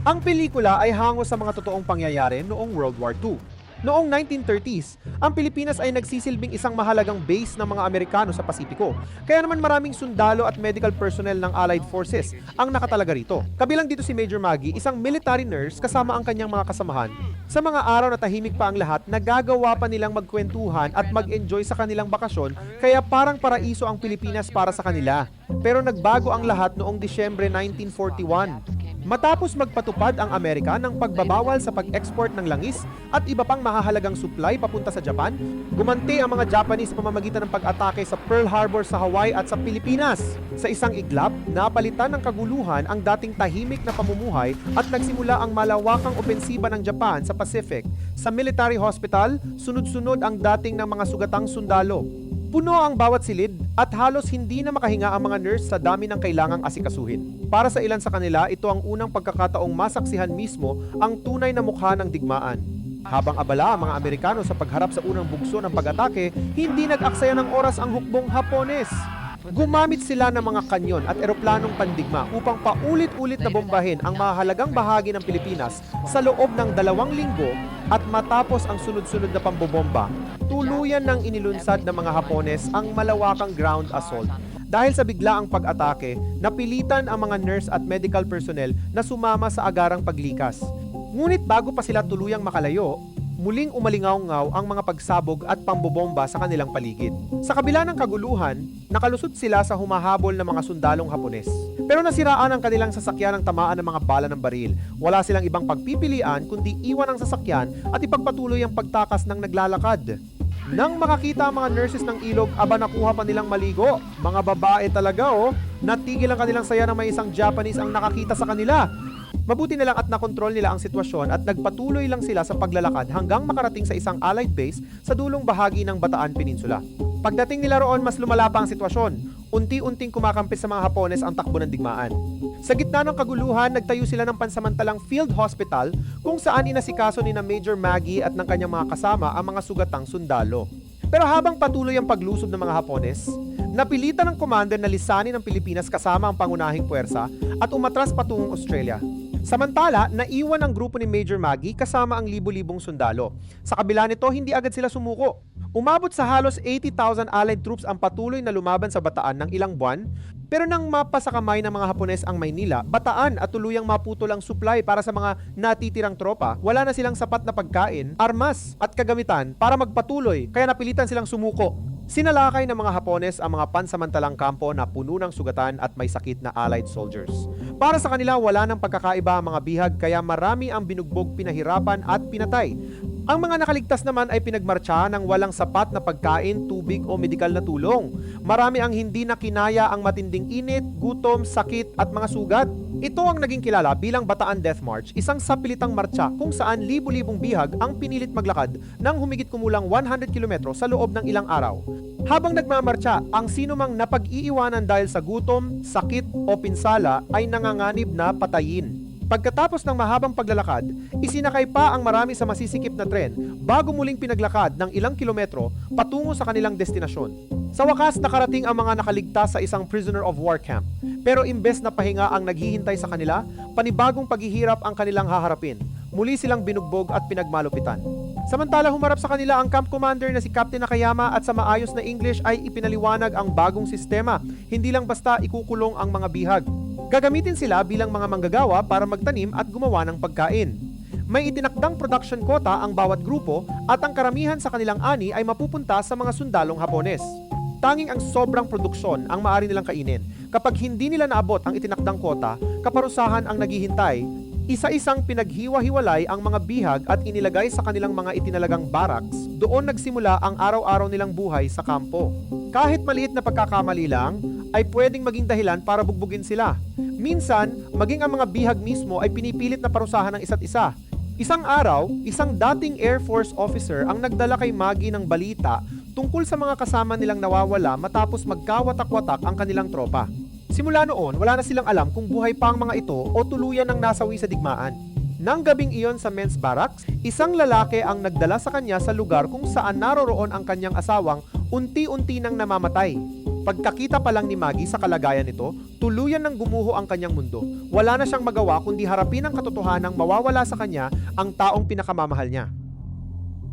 Ang pelikula ay hango sa mga totoong pangyayari noong World War II. Noong 1930s, ang Pilipinas ay nagsisilbing isang mahalagang base ng mga Amerikano sa Pasipiko. Kaya naman maraming sundalo at medical personnel ng Allied Forces ang nakatalaga rito. Kabilang dito si Major Maggie, isang military nurse kasama ang kanyang mga kasamahan. Sa mga araw na tahimik pa ang lahat, nagagawa pa nilang magkwentuhan at mag-enjoy sa kanilang bakasyon, kaya parang paraiso ang Pilipinas para sa kanila. Pero nagbago ang lahat noong Disyembre 1941. Matapos magpatupad ang Amerika ng pagbabawal sa pag-export ng langis at iba pang mahahalagang supply papunta sa Japan, gumanti ang mga Japanese sa pamamagitan ng pag-atake sa Pearl Harbor sa Hawaii at sa Pilipinas. Sa isang iglap, napalitan ng kaguluhan ang dating tahimik na pamumuhay at nagsimula ang malawakang opensiba ng Japan sa Pacific. Sa military hospital, sunod-sunod ang dating ng mga sugatang sundalo. Puno ang bawat silid at halos hindi na makahinga ang mga nurse sa dami ng kailangang asikasuhin. Para sa ilan sa kanila, ito ang unang pagkakataong masaksihan mismo ang tunay na mukha ng digmaan. Habang abala ang mga Amerikano sa pagharap sa unang bugso ng pag-atake, hindi nag-aksaya ng oras ang hukbong Hapones. Gumamit sila ng mga kanyon at eroplanong pandigma upang paulit-ulit na bombahin ang mahalagang bahagi ng Pilipinas sa loob ng 2 linggo at matapos ang sunod-sunod na pambobomba, tuluyan ng inilunsad ng mga Hapones ang malawakang ground assault. Dahil sa biglaang pag-atake, napilitan ang mga nurse at medical personnel na sumama sa agarang paglikas. Ngunit bago pa sila tuluyang makalayo, muling umalingaw-ngaw ang mga pagsabog at pambobomba sa kanilang paligid. Sa kabila ng kaguluhan, nakalusot sila sa humahabol ng mga sundalong Hapones. Pero nasiraan ang kanilang sasakyan ng tamaan ng mga bala ng baril. Wala silang ibang pagpipilian kundi iwan ang sasakyan at ipagpatuloy ang pagtakas ng naglalakad. Nang makakita ang mga nurses ng ilog, aba nakuha pa nilang maligo. Mga babae talaga natigil ang kanilang saya na may isang Japanese ang nakakita sa kanila. Mabuti na lang at nakontrol nila ang sitwasyon at nagpatuloy lang sila sa paglalakad hanggang makarating sa isang Allied base sa dulong bahagi ng Bataan Peninsula. Pagdating nila roon, mas lumala pa ang sitwasyon. Unti-unting kumakampi sa mga Hapones ang takbo ng digmaan. Sa gitna ng kaguluhan, nagtayo sila ng pansamantalang field hospital kung saan inasikaso ni na Major Maggie at ng kanyang mga kasama ang mga sugatang sundalo. Pero habang patuloy ang paglusob ng mga Hapones, napilitan ng commander na lisanin ng Pilipinas kasama ang pangunahing puwersa at umatras patungong Australia. Samantala, naiwan ang grupo ni Major Maggie kasama ang libu-libong sundalo. Sa kabila nito, hindi agad sila sumuko. Umabot sa halos 80,000 Allied troops ang patuloy na lumaban sa Bataan ng ilang buwan, pero nang mapasa kamay ng mga Hapones ang Maynila, Bataan at tuluyang maputol ang supply para sa mga natitirang tropa, wala na silang sapat na pagkain, armas at kagamitan para magpatuloy, kaya napilitan silang sumuko. Sinalakay ng mga Hapones ang mga pansamantalang kampo na puno ng sugatan at may sakit na Allied soldiers. Para sa kanila, wala nang pagkakaiba ang mga bihag kaya marami ang binugbog, pinahirapan at pinatay. Ang mga nakaligtas naman ay pinagmartsa ng walang sapat na pagkain, tubig o medikal na tulong. Marami ang hindi na kinaya ang matinding init, gutom, sakit at mga sugat. Ito ang naging kilala bilang Bataan Death March, isang sapilitang martsa kung saan libu-libong bihag ang pinilit maglakad ng humigit kumulang 100 kilometro sa loob ng ilang araw. Habang nagmamartsa, ang sinumang napag-iiwanan dahil sa gutom, sakit o pinsala ay nanganganib na patayin. Pagkatapos ng mahabang paglalakad, isinakay pa ang marami sa masisikip na tren bago muling pinaglakad ng ilang kilometro patungo sa kanilang destinasyon. Sa wakas, nakarating ang mga nakaligtas sa isang prisoner of war camp. Pero imbes na pahinga ang naghihintay sa kanila, panibagong paghihirap ang kanilang haharapin. Muli silang binugbog at pinagmalupitan. Samantala, humarap sa kanila ang camp commander na si Captain Nakayama at sa maayos na English ay ipinaliwanag ang bagong sistema. Hindi lang basta ikukulong ang mga bihag. Gagamitin sila bilang mga manggagawa para magtanim at gumawa ng pagkain. May itinakdang production quota ang bawat grupo at ang karamihan sa kanilang ani ay mapupunta sa mga sundalong Hapones. Tanging ang sobrang produksyon ang maaari nilang kainin. Kapag hindi nila naabot ang itinakdang quota, kaparusahan ang naghihintay. Isa-isang pinaghiwa-hiwalay ang mga bihag at inilagay sa kanilang mga itinalagang barracks. Doon nagsimula ang araw-araw nilang buhay sa kampo. Kahit maliit na pagkakamali lang, ay pwedeng maging dahilan para bugbugin sila. Minsan, maging ang mga bihag mismo ay pinipilit na parusahan ng isa't isa. Isang araw, isang dating Air Force officer ang nagdala kay Maggie ng balita tungkol sa mga kasama nilang nawawala matapos magkawatak-watak ang kanilang tropa. Simula noon, wala na silang alam kung buhay pa ang mga ito o tuluyan ng nasawi sa digmaan. Nang gabing iyon sa men's barracks, isang lalaki ang nagdala sa kanya sa lugar kung saan naroroon ang kanyang asawang unti-unti nang namamatay. Pagkakita pa lang ni Maggie sa kalagayan nito, tuluyan ng gumuho ang kanyang mundo. Wala na siyang magawa kundi harapin ang katotohanang mawawala sa kanya ang taong pinakamamahal niya.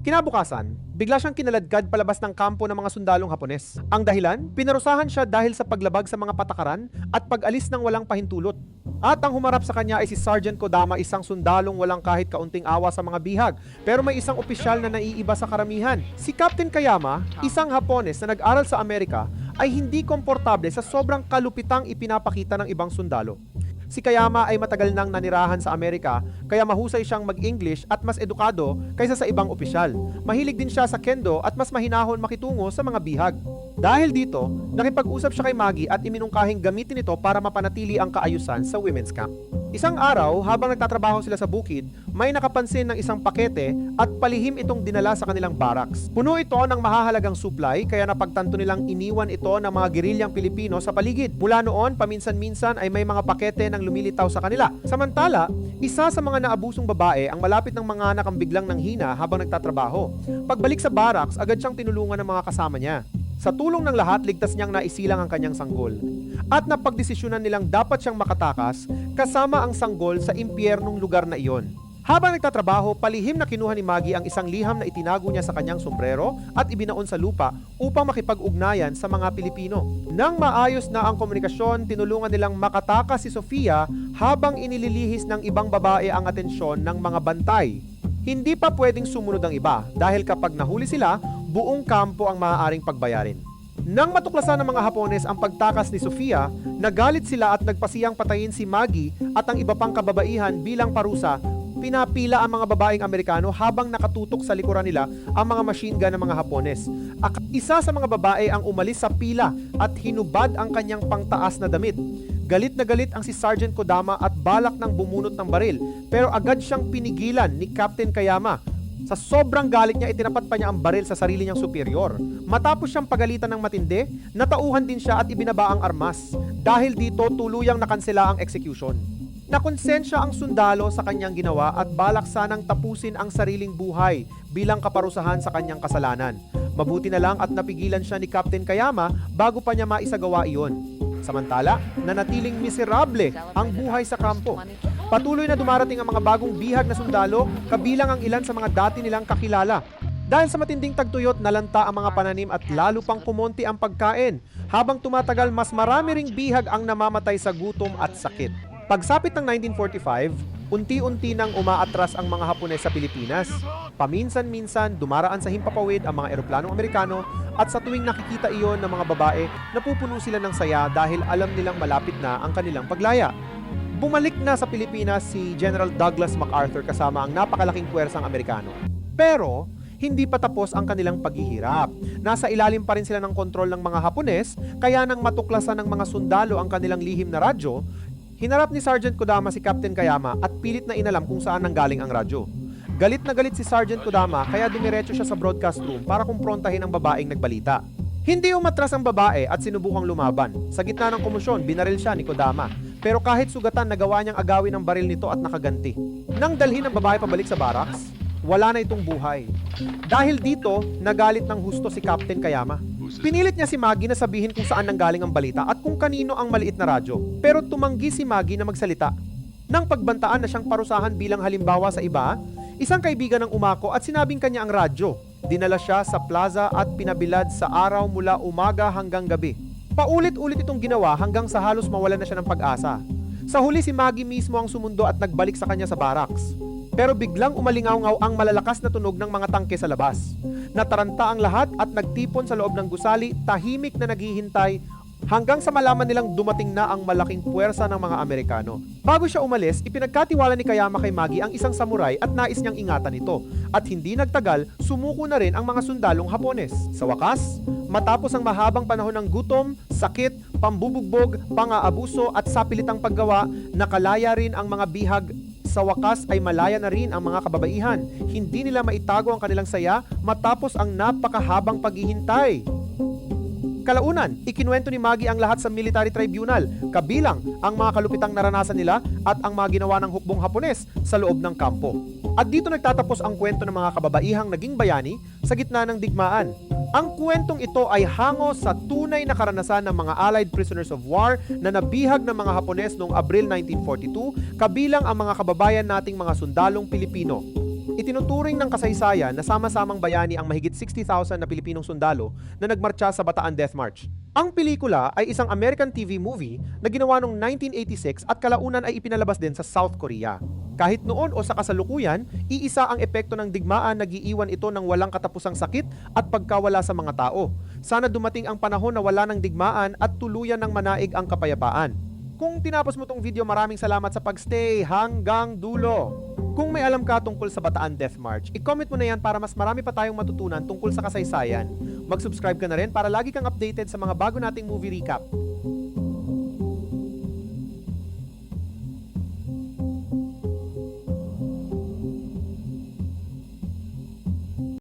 Kinabukasan, bigla siyang kinaladkad palabas ng kampo ng mga sundalong Hapones. Ang dahilan, pinarusahan siya dahil sa paglabag sa mga patakaran at pag-alis ng walang pahintulot. At ang humarap sa kanya ay si Sergeant Kodama, isang sundalong walang kahit kaunting awa sa mga bihag, pero may isang opisyal na naiiba sa karamihan. Si Captain Kayama, isang Hapones na nag-aral sa Amerika, ay hindi komportable sa sobrang kalupitang ipinapakita ng ibang sundalo. Si Kayama ay matagal nang nanirahan sa Amerika, kaya mahusay siyang mag-English at mas edukado kaysa sa ibang opisyal. Mahilig din siya sa kendo at mas mahinahon makitungo sa mga bihag. Dahil dito, nakipag-usap siya kay Maggie at iminungkahing gamitin ito para mapanatili ang kaayusan sa women's camp. Isang araw, habang nagtatrabaho sila sa bukid, may nakapansin ng isang pakete at palihim itong dinala sa kanilang barracks. Puno ito ng mahahalagang supply, kaya napagtanto nilang iniwan ito ng mga gerilyang Pilipino sa paligid. Mula noon, paminsan-minsan ay may mga pakete ng lumilitaw sa kanila. Samantala, isa sa mga naabusong babae ang malapit ng mga anak ang biglang nanghina habang nagtatrabaho. Pagbalik sa barracks, agad siyang tinulungan ng mga kasama niya. Sa tulong ng lahat, ligtas niyang naisilang ang kanyang sanggol. At napagdesisyonan nilang dapat siyang makatakas kasama ang sanggol sa impyernong lugar na iyon. Habang nagtatrabaho, palihim na kinuha ni Maggie ang isang liham na itinago niya sa kanyang sombrero at ibinaon sa lupa upang makipag-ugnayan sa mga Pilipino. Nang maayos na ang komunikasyon, tinulungan nilang makatakas si Sofia habang inililihis ng ibang babae ang atensyon ng mga bantay. Hindi pa pwedeng sumunod ang iba dahil kapag nahuli sila, buong kampo ang maaaring pagbayarin. Nang matuklasan ng mga Hapones ang pagtakas ni Sofia, nagalit sila at nagpasiyang patayin si Maggie at ang iba pang kababaihan bilang parusa. Pinapila ang mga babaeng Amerikano habang nakatutok sa likuran nila ang mga machine gun ng mga Hapones. Isa sa mga babae ang umalis sa pila at hinubad ang kanyang pangtaas na damit. Galit na galit ang si Sergeant Kodama at balak ng bumunot ng baril, pero agad siyang pinigilan ni Captain Kayama. Sa sobrang galit niya, itinapat pa niya ang baril sa sarili niyang superior. Matapos siyang pagalitan ng matindi, natauhan din siya at ibinaba ang armas. Dahil dito, tuluyang nakansela ang execution. Nakonsensya ang sundalo sa kanyang ginawa at balak sanang tapusin ang sariling buhay bilang kaparusahan sa kanyang kasalanan. Mabuti na lang at napigilan siya ni Captain Kayama bago pa niya maisagawa iyon. Samantala, nanatiling miserable ang buhay sa kampo. Patuloy na dumarating ang mga bagong bihag na sundalo, kabilang ang ilan sa mga dati nilang kakilala. Dahil sa matinding tagtuyot, nalanta ang mga pananim at lalo pang kumonti ang pagkain. Habang tumatagal, mas marami ring bihag ang namamatay sa gutom at sakit. Pagsapit ng 1945, unti-unti nang umaatras ang mga Hapones sa Pilipinas. Paminsan-minsan, dumaraan sa himpapawid ang mga eroplanong Amerikano at sa tuwing nakikita iyon ng mga babae, napupuno sila ng saya dahil alam nilang malapit na ang kanilang paglaya. Bumalik na sa Pilipinas si General Douglas MacArthur kasama ang napakalaking puwersang Amerikano. Pero, hindi pa tapos ang kanilang paghihirap. Nasa ilalim pa rin sila ng kontrol ng mga Hapones, kaya nang matuklasan ng mga sundalo ang kanilang lihim na radyo, hinarap ni Sergeant Kodama si Captain Kayama at pilit na inalam kung saan nanggaling ang radyo. Galit na galit si Sergeant Kodama kaya dumiretso siya sa broadcast room para kumprontahin ang babaeng nagbalita. Hindi umatras ang babae at sinubukang lumaban. Sa gitna ng komosyon, binaril siya ni Kodama. Pero kahit sugatan, nagawa niyang agawin ang baril nito at nakaganti. Nang dalhin ang babae pabalik sa barracks, wala na itong buhay. Dahil dito, nagalit ng husto si Captain Kayama. Pinilit niya si Maggie na sabihin kung saan nanggaling ang balita at kung kanino ang maliit na radyo. Pero tumanggi si Maggie na magsalita. Nang pagbantaan na siyang parusahan bilang halimbawa sa iba, isang kaibigan ng umako at sinabing kanya ang radyo. Dinala siya sa plaza at pinabilad sa araw mula umaga hanggang gabi. Paulit-ulit itong ginawa hanggang sa halos mawalan na siya ng pag-asa. Sa huli si Maggie mismo ang sumundo at nagbalik sa kanya sa barracks. Pero biglang umalingaw-ngaw ang malalakas na tunog ng mga tangke sa labas. Nataranta ang lahat at nagtipon sa loob ng gusali, tahimik na naghihintay hanggang sa malaman nilang dumating na ang malaking puwersa ng mga Amerikano. Bago siya umalis, ipinagkatiwala ni Kayama kay Maggie ang isang samurai at nais niyang ingatan ito. At hindi nagtagal, sumuko na rin ang mga sundalong Hapones. Sa wakas, matapos ang mahabang panahon ng gutom, sakit, pambubugbog, pang-aabuso at sapilitang paggawa, nakalaya rin ang mga bihag. Sa wakas ay malaya na rin ang mga kababaihan. Hindi nila maitago ang kanilang saya matapos ang napakahabang paghihintay. Kalaunan, ikinuwento ni Maggie ang lahat sa military tribunal, kabilang ang mga kalupitang naranasan nila at ang mga ginawa ng hukbong Hapones sa loob ng kampo. At dito nagtatapos ang kwento ng mga kababaihang naging bayani sa gitna ng digmaan. Ang kwentong ito ay hango sa tunay na karanasan ng mga Allied prisoners of war na nabihag ng mga Hapones noong Abril 1942, kabilang ang mga kababayan nating mga sundalong Pilipino. Itinuturing ng kasaysayan na sama-samang bayani ang mahigit 60,000 na Pilipinong sundalo na nagmarcha sa Bataan Death March. Ang pelikula ay isang American TV movie na ginawa noong 1986 at kalaunan ay ipinalabas din sa South Korea. Kahit noon o sa kasalukuyan, iisa ang epekto ng digmaan, nagiiwan ito ng walang katapusang sakit at pagkawala sa mga tao. Sana dumating ang panahon na wala ng digmaan at tuluyan ng manaig ang kapayapaan. Kung tinapos mo tong video, maraming salamat sa pagstay hanggang dulo. Kung may alam ka tungkol sa Bataan Death March, i-comment mo na yan para mas marami pa tayong matutunan tungkol sa kasaysayan. Mag-subscribe ka na rin para lagi kang updated sa mga bago nating movie recap.